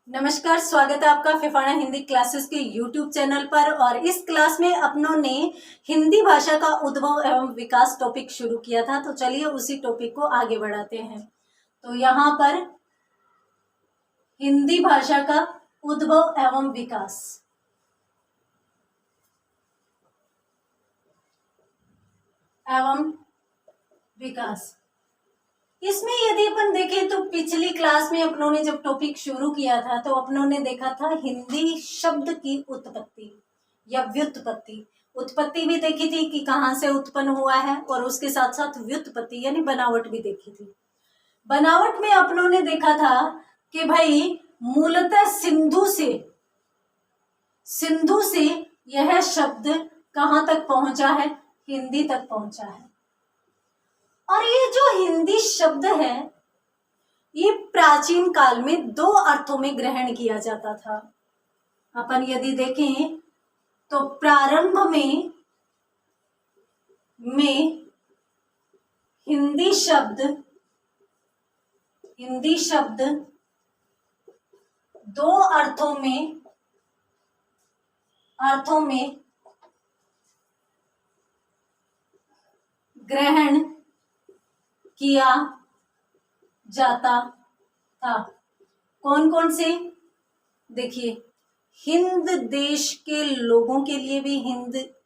नमस्कार, स्वागत है आपका फिफाना हिंदी क्लासेस के यूट्यूब चैनल पर। और इस क्लास में अपनों ने हिंदी भाषा का उद्भव एवं विकास टॉपिक शुरू किया था, तो चलिए उसी टॉपिक को आगे बढ़ाते हैं। तो यहाँ पर हिंदी भाषा का उद्भव एवं विकास। इसमें यदि अपन देखें तो पिछली क्लास में अपनों ने जब टॉपिक शुरू किया था तो अपनों ने देखा था हिंदी शब्द की उत्पत्ति या व्युत्पत्ति। उत्पत्ति भी देखी थी कि कहाँ से उत्पन्न हुआ है, और उसके साथ साथ व्युत्पत्ति यानी बनावट भी देखी थी। बनावट में अपनों ने देखा था कि भाई मूलतः सिंधु से यह शब्द कहाँ तक पहुंचा है, हिंदी तक पहुंचा है। और ये जो हिंदी शब्द है ये प्राचीन काल में दो अर्थों में ग्रहण किया जाता था। अपन यदि देखें तो प्रारंभ में हिंदी शब्द दो अर्थों में ग्रहण किया जाता था। कौन कौन से? देखिए, हिंद देश के लोगों के लिए भी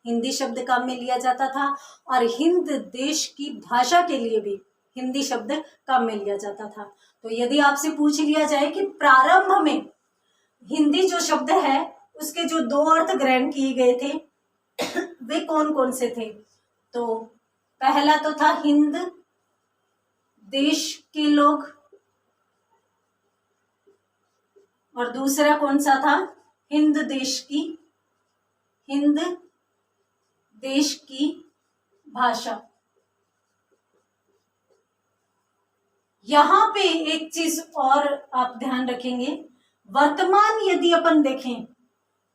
हिंदी शब्द काम में लिया जाता था, और हिंद देश की भाषा के लिए भी हिंदी शब्द काम में लिया जाता था। तो यदि आपसे पूछ लिया जाए कि प्रारंभ में हिंदी जो शब्द है उसके जो दो अर्थ ग्रहण किए गए थे वे कौन कौन से थे, तो पहला तो था हिंद देश के लोग, और दूसरा कौन सा था? हिंद देश की भाषा। यहां पे एक चीज और आप ध्यान रखेंगे, वर्तमान यदि अपन देखें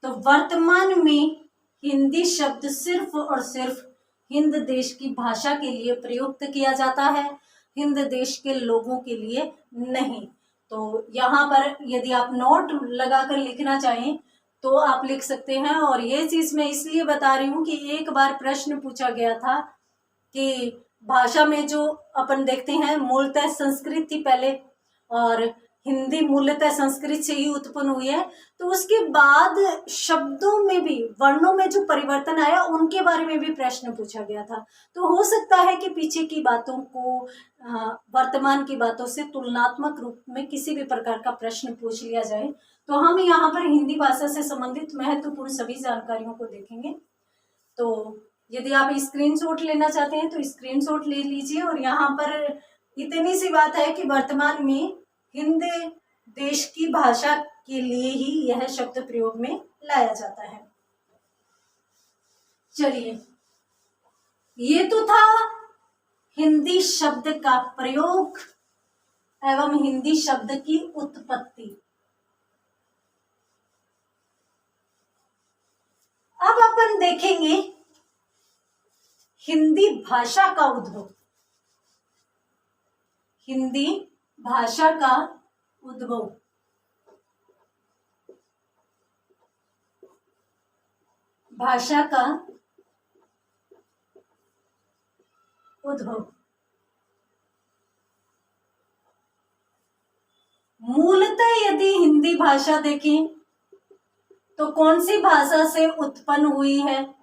तो वर्तमान में हिंदी शब्द सिर्फ और सिर्फ हिंद देश की भाषा के लिए प्रयुक्त किया जाता है, हिंद देश के लोगों के लिए नहीं। तो यहाँ पर यदि आप नोट लगाकर लिखना चाहें तो आप लिख सकते हैं। और ये चीज मैं इसलिए बता रही हूँ कि एक बार प्रश्न पूछा गया था कि भाषा में जो अपन देखते हैं मूलतः संस्कृत थी पहले, और हिंदी मूलतः संस्कृत से ही उत्पन्न हुई है, तो उसके बाद शब्दों में भी वर्णों में जो परिवर्तन आया उनके बारे में भी प्रश्न पूछा गया था। तो हो सकता है कि पीछे की बातों को वर्तमान की बातों से तुलनात्मक रूप में किसी भी प्रकार का प्रश्न पूछ लिया जाए। तो हम यहाँ पर हिंदी भाषा से संबंधित महत्वपूर्ण सभी जानकारियों को देखेंगे। तो यदि आप स्क्रीनशॉट लेना चाहते हैं तो स्क्रीनशॉट ले लीजिए। और यहाँ पर इतनी सी बात है कि वर्तमान में हिंद देश की भाषा के लिए ही यह शब्द प्रयोग में लाया जाता है। चलिए, ये तो था हिंदी शब्द का प्रयोग एवं हिंदी शब्द की उत्पत्ति। अब अपन देखेंगे हिंदी भाषा का उद्भव। हिंदी भाषा का उद्भव। भाषा का उद्भव मूलतः यदि हिंदी भाषा देखें तो कौन सी भाषा से उत्पन्न हुई है?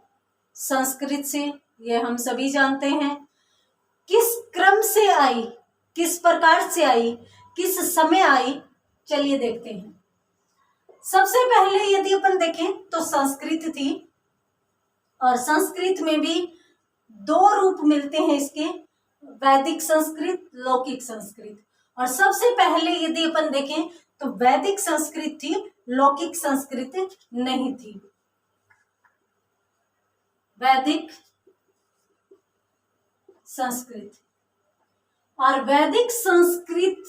संस्कृत से, यह हम सभी जानते हैं। किस क्रम से आई, किस प्रकार से आई, किस समय आई, चलिए देखते हैं। सबसे पहले यदि अपन देखें तो संस्कृत थी, और संस्कृत में भी दो रूप मिलते हैं इसके, वैदिक संस्कृत, लौकिक संस्कृत। और सबसे पहले यदि अपन देखें तो वैदिक संस्कृत थी, लौकिक संस्कृत नहीं थी। वैदिक संस्कृत। और वैदिक संस्कृत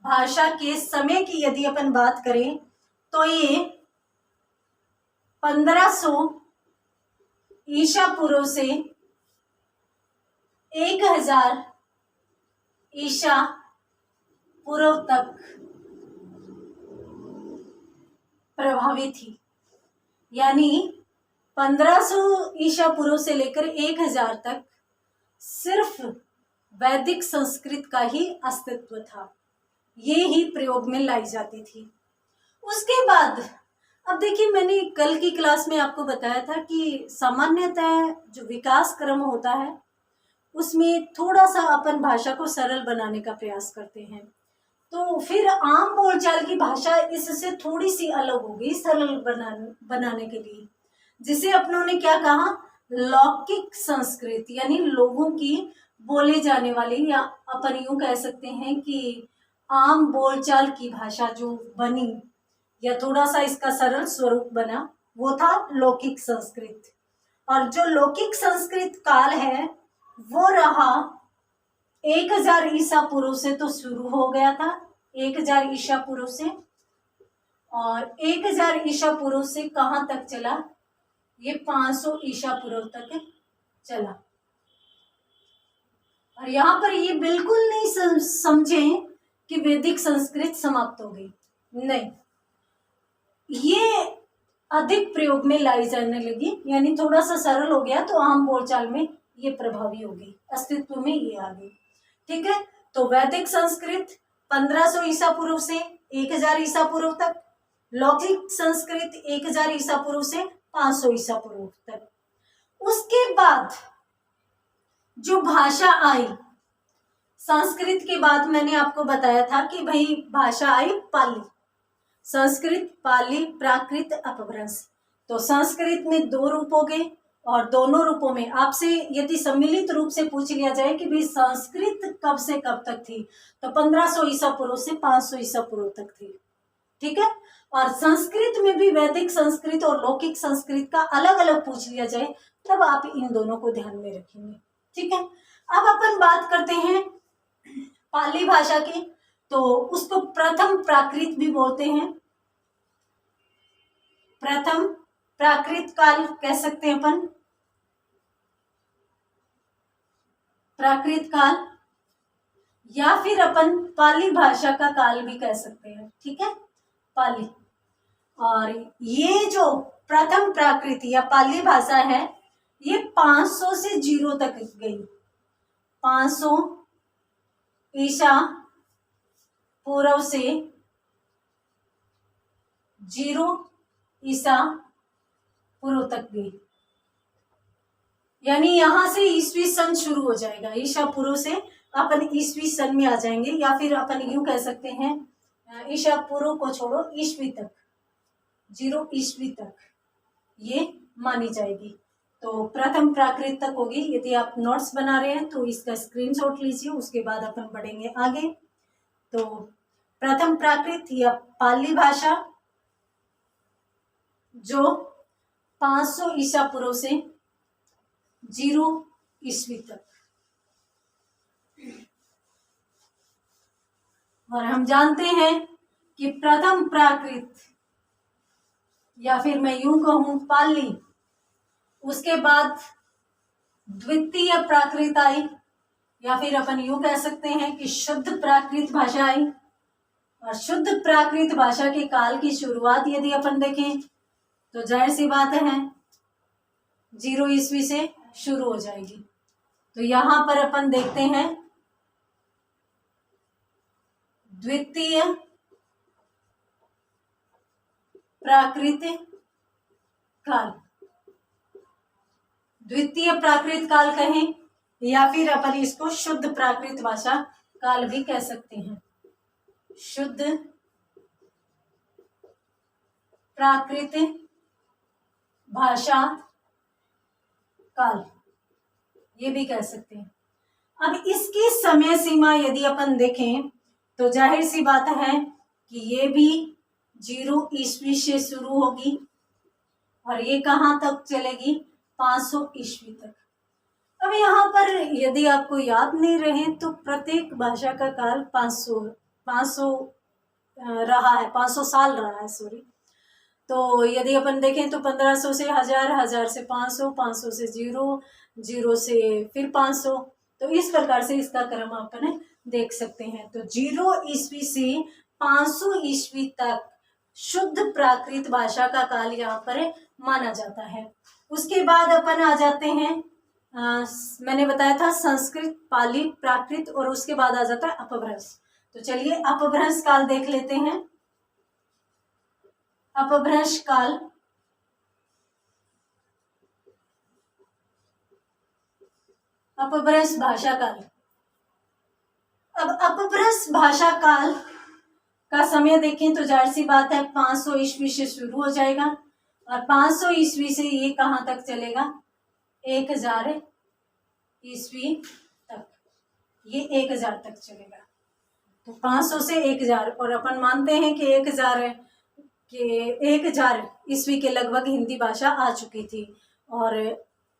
भाषा के समय की यदि अपन बात करें तो ये 1500 ईसा पूर्व से 1000 ईसा पूर्व तक प्रभावी थी। यानी 1500 ईसा पूर्व से लेकर 1000 तक सिर्फ वैदिक संस्कृत का ही अस्तित्व था, ये ही प्रयोग में लाई जाती थी। उसके बाद अब देखिए, मैंने कल की क्लास में आपको बताया था कि सामान्यतः जो विकास क्रम होता है उसमें थोड़ा सा अपन भाषा को सरल बनाने का प्रयास करते हैं, तो फिर आम बोलचाल की भाषा इससे थोड़ी सी अलग होगी सरल बनाने के लिए, जिसे अपनों ने क्या कहा, लौकिक संस्कृत, यानी लोगों की बोले जाने वाली, या अपन यूं कह सकते हैं कि आम बोलचाल की भाषा जो बनी या थोड़ा सा इसका सरल स्वरूप बना, वो था लौकिक संस्कृत। और जो लौकिक संस्कृत काल है वो रहा 1000 ईसा पूर्व से तो शुरू हो गया था, 1000 ईसा पूर्व से, और 1000 ईसा पूर्व से कहाँ तक चला, ये 500 ईसा पूर्व तक चला। और यहाँ पर ये बिल्कुल नहीं समझें कि वैदिक संस्कृत समाप्त हो गई, नहीं, ये अधिक प्रयोग में लाई जाने लगी, यानी थोड़ा सा सरल हो गया तो आम बोलचाल में ये प्रभावी हो गई, अस्तित्व में ये आ गई। ठीक है, तो वैदिक संस्कृत 1500 ईसा पूर्व से 1000 ईसा पूर्व तक, लौकिक संस्कृत 1000 ईसा पूर्व से 500 ईसा पूर्व तक। उसके बाद जो भाषा आई संस्कृत के बाद, मैंने आपको बताया था कि भाई भाषा आई पाली, संस्कृत, पाली, प्राकृत, अपभ्रंश। तो संस्कृत में 2 रूप हो गए, और दोनों रूपों में आपसे यदि सम्मिलित रूप से पूछ लिया जाए कि भाई संस्कृत कब से कब तक थी, तो 1500 ईसा पूर्व से 500 ईसा पूर्व तक थी। ठीक है, और संस्कृत में भी वैदिक संस्कृत और लौकिक संस्कृत का अलग अलग पूछ लिया जाए तब आप इन दोनों को ध्यान में रखेंगे। ठीक है, अब अपन बात करते हैं पाली भाषा की, तो उसको प्रथम प्राकृत भी बोलते हैं, प्रथम प्राकृत काल कह सकते हैं अपन, प्राकृत काल, या फिर अपन पाली भाषा का काल भी कह सकते हैं। ठीक है, पाली। और ये जो प्रथम प्राकृत या पाली भाषा है ये 500 से 0 तक गई, 500 ईसा पूर्व से 0 ईसा पूर्व तक गई, यानी यहां से ईस्वी सन शुरू हो जाएगा, ईसा पूर्व से अपन ईस्वी सन में आ जाएंगे, या फिर अपन यूं कह सकते हैं ईसा पूर्व को छोड़ो ईस्वी तक, 0 ईस्वी तक ये मानी जाएगी। तो प्रथम प्राकृत तक होगी। यदि आप नोट्स बना रहे हैं तो इसका स्क्रीनशॉट लीजिए, उसके बाद अपन बढ़ेंगे आगे। तो प्रथम प्राकृत या पाली भाषा जो 500 ईसा पूर्व से 0 ईस्वी तक, और हम जानते हैं कि प्रथम प्राकृत या फिर मैं यूं कहूं पाली, उसके बाद द्वितीय प्राकृत आई, या फिर अपन यूं कह सकते हैं कि शुद्ध प्राकृत भाषा आई। और शुद्ध प्राकृत भाषा के काल की शुरुआत यदि अपन देखें तो जाहिर सी बात है 0 ईस्वी से शुरू हो जाएगी। तो यहां पर अपन देखते हैं द्वितीय प्राकृत काल, द्वितीय प्राकृत काल कहें, या फिर अपन इसको शुद्ध प्राकृत भाषा काल भी कह सकते हैं, शुद्ध प्राकृत भाषा काल ये भी कह सकते हैं। अब इसकी समय सीमा यदि अपन देखें तो जाहिर सी बात है कि ये भी 0 ईस्वी से शुरू होगी और ये कहाँ तक चलेगी, 500 ईस्वी तक। अब यहाँ पर यदि आपको याद नहीं रहे तो प्रत्येक भाषा का काल 500 रहा है, 500 साल रहा है, सॉरी। तो यदि अपन देखें तो 1500 से 1000, 1000 से 500, 500 से 0, 0 से फिर 500, तो इस प्रकार से इसका क्रम अपन देख सकते हैं। तो 0 ईस्वी से 500 ईस्वी तक शुद्ध प्राकृत भाषा का काल यहाँ पर माना जाता है। उसके बाद अपन आ जाते हैं, मैंने बताया था संस्कृत, पाली, प्राकृत और उसके बाद आ जाता है अपभ्रंश। तो चलिए अपभ्रंश काल देख लेते हैं। अपभ्रंश काल, अपभ्रंश भाषा काल। अब अपभ्रंश भाषा काल का समय देखें तो जाहिर सी बात है 500 ईस्वी से शुरू हो जाएगा और 500 ईस्वी से ये कहाँ तक चलेगा, 1000 ईस्वी तक, ये 1000 तक चलेगा। तो 500 से 1000, और अपन मानते हैं कि 1000 ईस्वी के लगभग हिंदी भाषा आ चुकी थी। और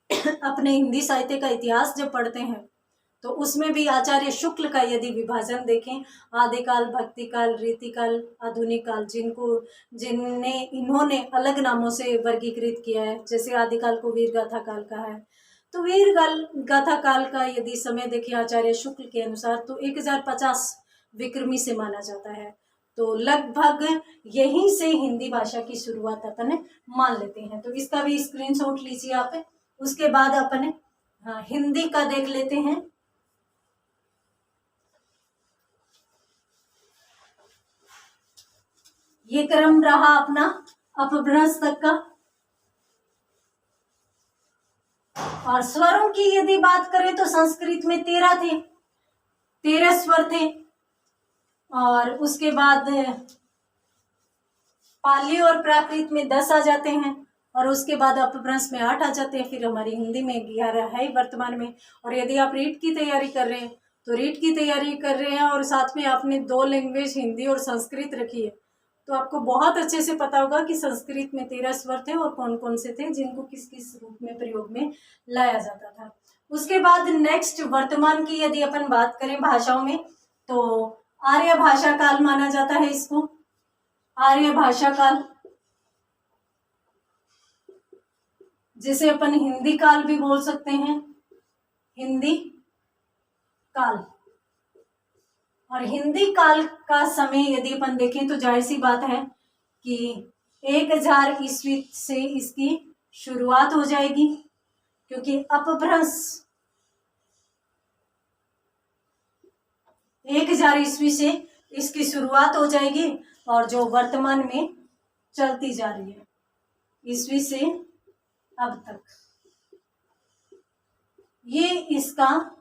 अपने हिंदी साहित्य का इतिहास जब पढ़ते हैं तो उसमें भी आचार्य शुक्ल का यदि विभाजन देखें, आदिकाल, भक्तिकाल, रीतिकाल, आधुनिक काल, इन्होंने अलग नामों से वर्गीकृत किया है। जैसे आदिकाल को वीर गाथा काल कहा है, तो वीर गाथा काल का यदि समय देखें आचार्य शुक्ल के अनुसार तो 1050 विक्रमी से माना जाता है। तो लगभग यहीं से हिंदी भाषा की शुरुआत अपन मान लेते हैं। तो इसका भी स्क्रीनशॉट लीजिए आप। उसके बाद अपन हिंदी का देख लेते हैं। ये क्रम रहा अपना अपभ्रंश तक का। और स्वरों की यदि बात करें तो संस्कृत में 13 थे, 13 स्वर थे। और उसके बाद पाली और प्राकृत में 10 आ जाते हैं और उसके बाद अपभ्रंश में 8 आ जाते हैं। फिर हमारी हिंदी में 11 है वर्तमान में। और यदि आप रीट की तैयारी कर रहे हैं तो रीट की तैयारी कर रहे हैं और साथ में आपने 2 लैंग्वेज हिंदी और संस्कृत रखी है, तो आपको बहुत अच्छे से पता होगा कि संस्कृत में 13 स्वर थे और कौन कौन से थे जिनको किस किस रूप में प्रयोग में लाया जाता था। उसके बाद नेक्स्ट वर्तमान की यदि अपन बात करें भाषाओं में तो आर्य भाषा काल माना जाता है इसको, आर्य भाषा काल, जिसे अपन हिंदी काल भी बोल सकते हैं, हिंदी काल। और हिंदी काल का समय यदि अपन देखें तो जाहिर सी बात है कि 1000 ईस्वी से इसकी शुरुआत हो जाएगी, क्योंकि अपभ्रंश 1000 ईस्वी से इसकी शुरुआत हो जाएगी और जो वर्तमान में चलती जा रही है ईस्वी से अब तक, ये इसका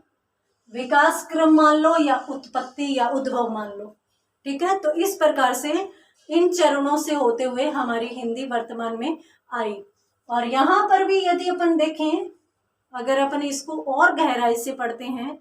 विकास क्रम मान लो या उत्पत्ति या उद्भव मान लो। ठीक है, तो इस प्रकार से इन चरणों से होते हुए हमारी हिंदी वर्तमान में आई। और यहाँ पर भी यदि अपन देखें, अगर अपन इसको और गहराई से पढ़ते हैं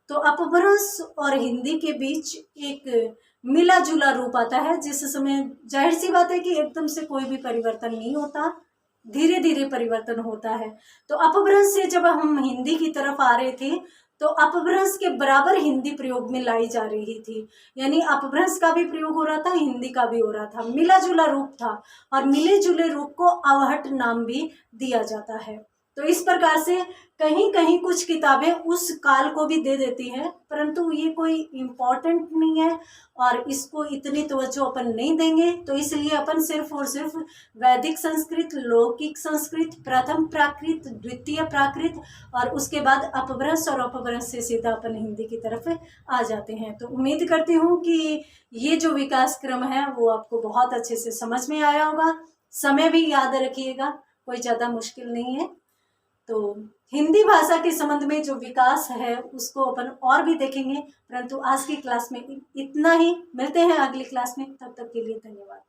तो अपभ्रंश और हिंदी के बीच एक मिला जुला रूप आता है, जिस समय जाहिर सी बात है कि एकदम से कोई भी परिवर्तन नहीं होता, धीरे धीरे परिवर्तन होता है। तो अपभ्रंश से जब हम हिंदी की तरफ आ रहे थे तो अपभ्रंश के बराबर हिंदी प्रयोग में लाई जा रही थी, यानी अपभ्रंश का भी प्रयोग हो रहा था, हिंदी का भी हो रहा था, मिला जुला रूप था। और मिले जुले रूप को अवहट नाम भी दिया जाता है। तो इस प्रकार से कहीं कहीं कुछ किताबें उस काल को भी दे देती हैं, परंतु ये कोई इम्पोर्टेंट नहीं है और इसको इतनी तवज्जो अपन नहीं देंगे। तो इसलिए अपन सिर्फ और सिर्फ वैदिक संस्कृत, लौकिक संस्कृत, प्रथम प्राकृत, द्वितीय प्राकृत और उसके बाद अपभ्रंश और अपभ्रंश से सीधा अपन हिंदी की तरफ आ जाते हैं। तो उम्मीद करती हूँ कि ये जो विकास क्रम है वो आपको बहुत अच्छे से समझ में आया होगा। समय भी याद रखिएगा, कोई ज़्यादा मुश्किल नहीं है। तो हिंदी भाषा के संबंध में जो विकास है उसको अपन और भी देखेंगे, परंतु आज की क्लास में इतना ही। मिलते हैं अगली क्लास में, तब तक के लिए धन्यवाद।